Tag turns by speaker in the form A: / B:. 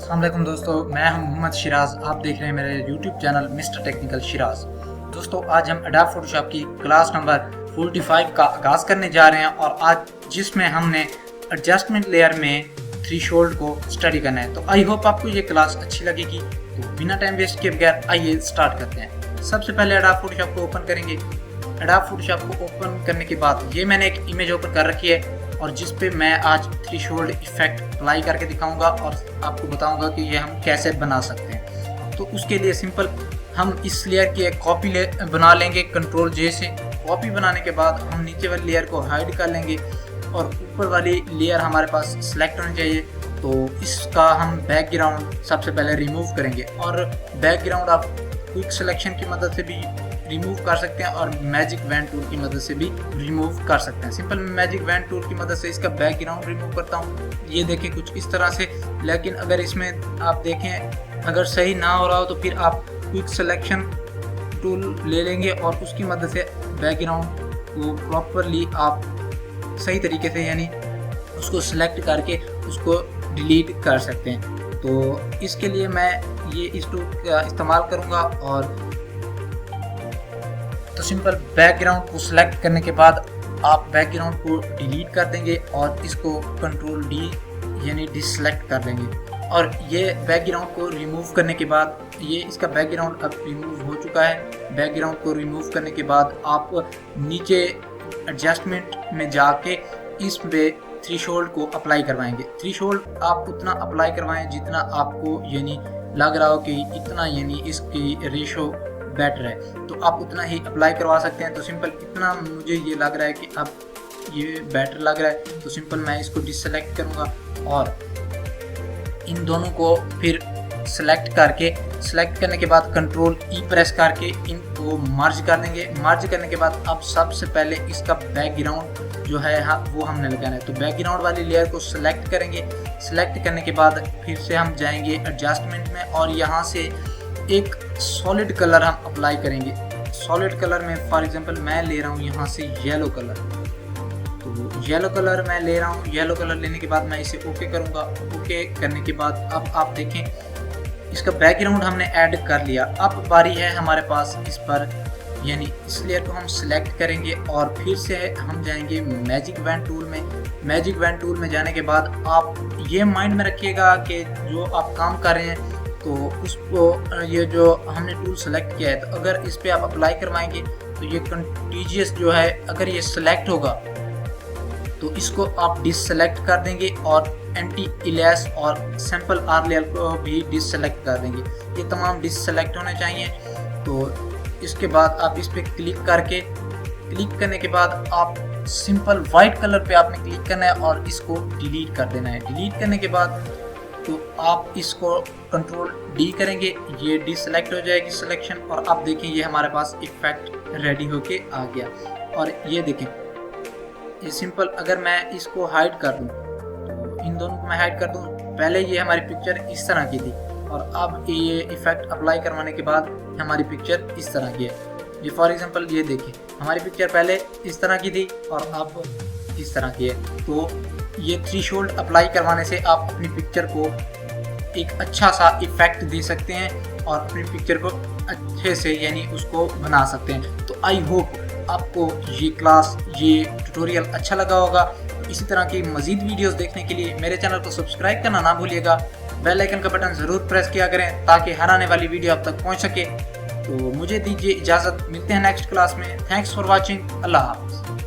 A: अस्सलाम वालेकुम दोस्तों, मैं हूं मोहम्मद शिराज। आप देख रहे हैं मेरे YouTube channel mister technical Siraj. दोस्तों, आज हम एडोब फोटोशॉप की क्लास नंबर 45 का आगाज़ करने जा रहे हैं और आज जिसमें हमने एडजस्टमेंट लेयर में थ्रेशोल्ड को स्टडी करना है। तो आई होप आपको ये क्लास अच्छी लगेगी। तो बिना टाइम वेस्ट किए बगैर आइए स्टार्ट करते हैं। सबसे पहले एडोब फोटोशॉप को ओपन करेंगे। एडोब फोटोशॉप को ओपन करने के बाद ये मैंने एक इमेज ओपन कर रखी है और जिस पे मैं आज थ्रेशोल्ड इफेक्ट अप्लाई करके दिखाऊंगा और आपको बताऊंगा कि ये हम कैसे बना सकते हैं। तो उसके लिए सिंपल हम इस लेयर की एक कॉपी बना लेंगे कंट्रोल जे से। कॉपी बनाने के बाद हम नीचे वाली लेयर को हाइड कर लेंगे और ऊपर वाली लेयर हमारे पास सिलेक्ट होनी चाहिए। तो इसका हम बैकग्राउंड सबसे पहले रिमूव करेंगे और बैकग्राउंड आप क्विक सिलेक्शन की मदद से भी रिमूव कर सकते हैं और मैजिक वैन टूल की मदद से भी रिमूव कर सकते हैं। सिंपल मैजिक वैन टूल की मदद से इसका बैकग्राउंड रिमूव करता हूँ। ये देखें कुछ इस तरह से। लेकिन अगर इसमें आप देखें अगर सही ना हो रहा हो तो फिर आप क्विक सिलेक्शन टूल ले लेंगे और उसकी मदद से बैकग्राउंड को प्रॉपरली आप सही तरीके से यानी उसको सिलेक्ट करके उसको डिलीट कर सकते हैं। तो इसके लिए मैं ये इस टूल का इस्तेमाल करूँगा। और तो सिंपल बैकग्राउंड को सिलेक्ट करने के बाद आप बैकग्राउंड को डिलीट कर देंगे और इसको कंट्रोल डी यानी डिसलेक्ट कर देंगे। और ये बैकग्राउंड को रिमूव करने के बाद ये इसका बैकग्राउंड अब रिमूव हो चुका है। बैकग्राउंड को रिमूव करने के बाद आप नीचे एडजस्टमेंट में जाके इस पे थ्रेशोल्ड को अप्लाई करवाएंगे। थ्रेशोल्ड आप उतना अप्लाई करवाएं जितना आपको यानी लग रहा हो कि इतना यानी इसकी रेशो बेटर है, तो आप उतना ही अप्लाई करवा सकते हैं। तो सिंपल इतना मुझे ये लग रहा है कि अब ये बेटर लग रहा है, तो सिंपल मैं इसको डिसलेक्ट करूँगा और इन दोनों को फिर सेलेक्ट करने के बाद कंट्रोल ई प्रेस करके इनको मर्ज कर देंगे। मर्ज करने के बाद अब सबसे पहले इसका बैकग्राउंड जो है वो हमने लगाना है। तो बैकग्राउंड वाली लेयर को सिलेक्ट करेंगे। सिलेक्ट करने के बाद फिर से हम जाएंगे एडजस्टमेंट में और यहाँ से एक सॉलिड कलर हम अप्लाई करेंगे। सॉलिड कलर में फॉर एग्जांपल मैं ले रहा हूँ यहाँ से येलो कलर। तो येलो कलर मैं ले रहा हूँ। येलो कलर लेने के बाद मैं इसे ओके करूँगा। ओके करने के बाद अब आप देखें इसका बैकग्राउंड हमने ऐड कर लिया। अब बारी है हमारे पास इस पर यानी इस लेयर को हम सिलेक्ट करेंगे और फिर से हम जाएंगे मैजिक वैन टूल में। मैजिक वैन टूल में जाने के बाद आप ये माइंड में रखिएगा कि जो आप काम कर रहे हैं तो उसको ये जो हमने टूल सेलेक्ट किया है तो अगर इस पे आप अप्लाई करवाएंगे तो ये कंटीजियस जो है अगर ये सिलेक्ट होगा तो इसको आप डिससेलेक्ट कर देंगे और एंटी इलियास और सैंपल आर लेयर को भी डिससेलेक्ट कर देंगे। ये तमाम डिससेलेक्ट होने चाहिए। तो इसके बाद आप इस पर क्लिक करने के बाद आप सिंपल वाइट कलर पे आपने क्लिक करना है और इसको डिलीट कर देना है। डिलीट करने के बाद तो आप इसको कंट्रोल डी करेंगे, ये डिसलेक्ट हो जाएगी सिलेक्शन और आप देखें ये हमारे पास इफेक्ट रेडी होके आ गया। और ये देखें ये सिंपल अगर मैं इसको हाइड कर दूं तो इन दोनों को मैं हाइड कर दूं। पहले ये हमारी पिक्चर इस तरह की थी और अब ये इफेक्ट अप्लाई करवाने के बाद हमारी पिक्चर इस तरह की है। ये फॉर एग्जांपल ये देखिए हमारी पिक्चर पहले इस तरह की थी और अब इस तरह की है। तो ये थ्रेशोल्ड अप्लाई करवाने से आप अपनी पिक्चर को एक अच्छा सा इफेक्ट दे सकते हैं और अपनी पिक्चर को अच्छे से यानी उसको बना सकते हैं। तो आई होप आपको ये क्लास ये ट्यूटोरियल अच्छा लगा होगा। इसी तरह की मज़ीद वीडियोस देखने के लिए मेरे चैनल को सब्सक्राइब करना ना भूलिएगा। बेल आइकन का बटन ज़रूर प्रेस किया करें ताकि हर आने वाली वीडियो आप तक पहुंच सके। तो मुझे दीजिए इजाज़त, मिलते हैं नेक्स्ट क्लास में। Thanks for watching. अल्लाह हाफ़िज़।